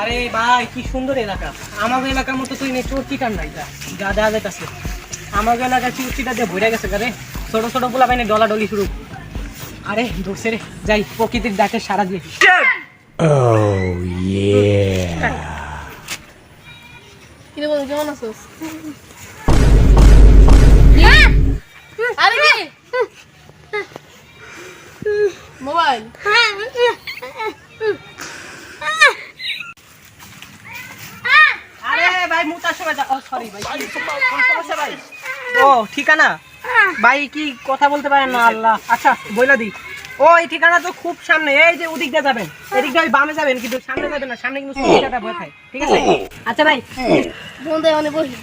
আরে ভাই কি সুন্দর এলাকা, আমাদের এলাকার মতো তুই নেই, চোর চিটার নাই যা দেখা যাইতাছে। আমাদের এলাকার চোর চিটার দিয়ে ভরে গেছে রে, ছোট ছোট পোলা পাইনে ডলাডলি শুরু। আরে ধরছে রে, যাই প্রকৃতির ডাকে সারা দিয়ে। কি রে বল, কেমন আছিস? আরে কি মোবাইল? আরে ভাই মুতার সময় ও সরি ভাই, কি সমস্যা ভাই? ও ঠিকানা ভাই কি কথা বলতে পারেন না? আল্লাহ, আচ্ছা বইলা দি। ও এই ঠিকানা তো খুব সামনে, এই যে ওদিক দিয়ে যাবেন, এদিক দিয়ে বামে যাবেন, কিন্তু সামনে যাবেন না, সামনে কিন্তু সুবিধাটা ভয় খায়, ঠিক আছে? আচ্ছা ভাই বন্ধে অনেক বসি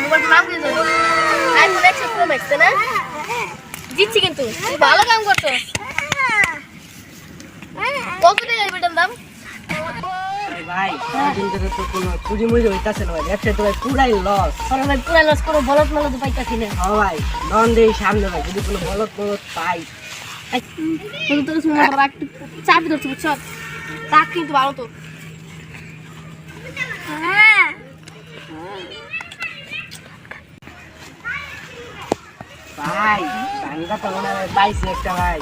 মোবাইল নাম দিয়ে যাবে আইফোন X Pro Max না জিতছি, কিন্তু তুই ভালো কাম করছস। কত টাকা এটার দাম? ভাই কিন্তু তো কোনো চুরি মুড়ি হইতাছে না ভাই, ব্যবসা তো ভাই পুরাই লস। আমার ভাই পুরা লস করো, বলদ মলদ পাইতাছি না। ও ভাই নন দেই সামনে ভাই, যদি কোনো বলত বলত পাই। তুমি তো সময় একটু চাপি ধরছি, বুঝছো? তাক কিন্তু ভালো তো। ভাই ভাঙ্গা তো মনে হয় পাইছি একটা ভাই।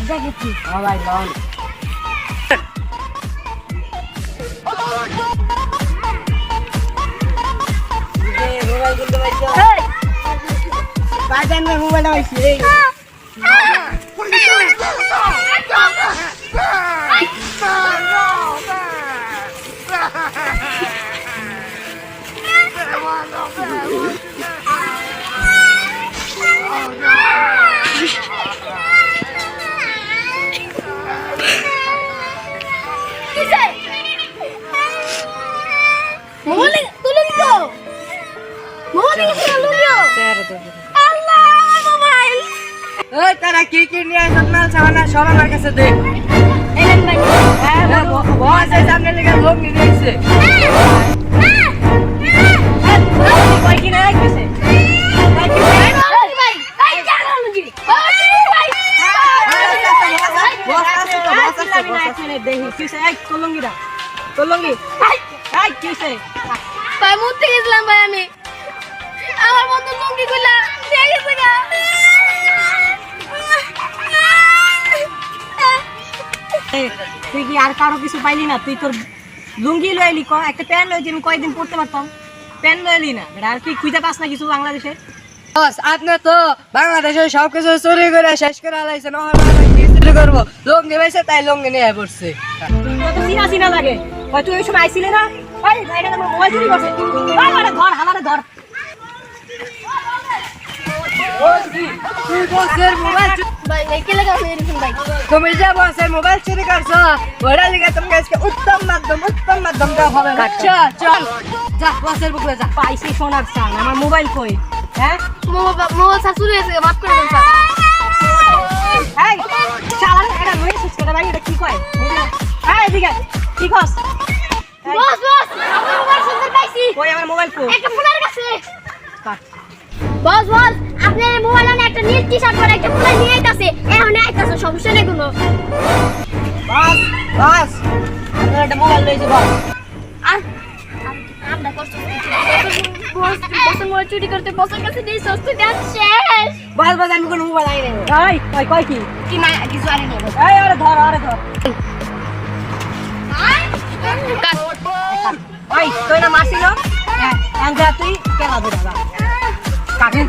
দেখেছি ও ভাই লন মোবাইল কিনতে পাইছো? বাজান না মোবাইল পাইছি। তারা কি কি নিয়ে আসত মাল সামানা সব আমার কাছে দে। বস এই সামনে লেগে লোক নিয়ে এসেছে। ভাই মুতে গেছিলাম ভাই, আমি আমার বন্ধু লুঙ্গি গুলা দিয়ে গেছে গা। তুই কি আর কারো কিছু পাইলি না? তুই তোর লুঙ্গি লইলি, একটা প্যান্ট লইছি, আমি কয়েকদিন পড়তে পারতাম, প্যান্ট লইলি না। আর কি খুঁজে পাস না কিছু বাংলাদেশে? আপনি তো বাংলাদেশে সবকিছু চুরি করে শেষ করে আলাইছেন, কি চুরি করবো? লুঙ্গি পাইছে তাই লুঙ্গি নিয়ে পড়ছে। চিনা চিনা লাগে, তুই ওই সময় আইছিলে না? মোবাইল চুরি করছে, ধর হামারে ধর। তুমি যে বসের মোবাইল চুরি করছো, ওটা লিখে তোমাকে আজকে উত্তম মাধ্যম দেওয়া হবে। আচ্ছা চল যা বসের বুকলে যা। পাইছি সোনার চান, আমার মোবাইল কই? হ্যাঁ মোবাইল চুরি হয়েছে, মাফ করে দেন স্যার। এই চালান এটা লই সুস্কেটা ভাই, এটা কি কয়? এই এদিকে কি কস? বস আমার মোবাইল সুন্দর পাইছি। কই আমার মোবাইল কই? একটা ফুলার কাছে। বস আপনার মোবাইল আনে, একটা নীল টি-শার্ট পরে একটা ফুলা নিয়ে আইতাছে, এখন আইতাছে, সমস্যা নেই কোনো। বাস আপনার একটা মোবাইল লইছে বস। আমরা কষ্ট বসের মোবাইল চুরি করতে বসের কাছে দিয়ে সস্তা দেন শেষ। বাস আমি কোনো মোবাইল আই নাই। এই কয় কি কি না কিছু আরে নেই। এই আরে ধর ওই তুই না মারছিল? হ্যাঁ তুই কেলা ধরে কাটেন।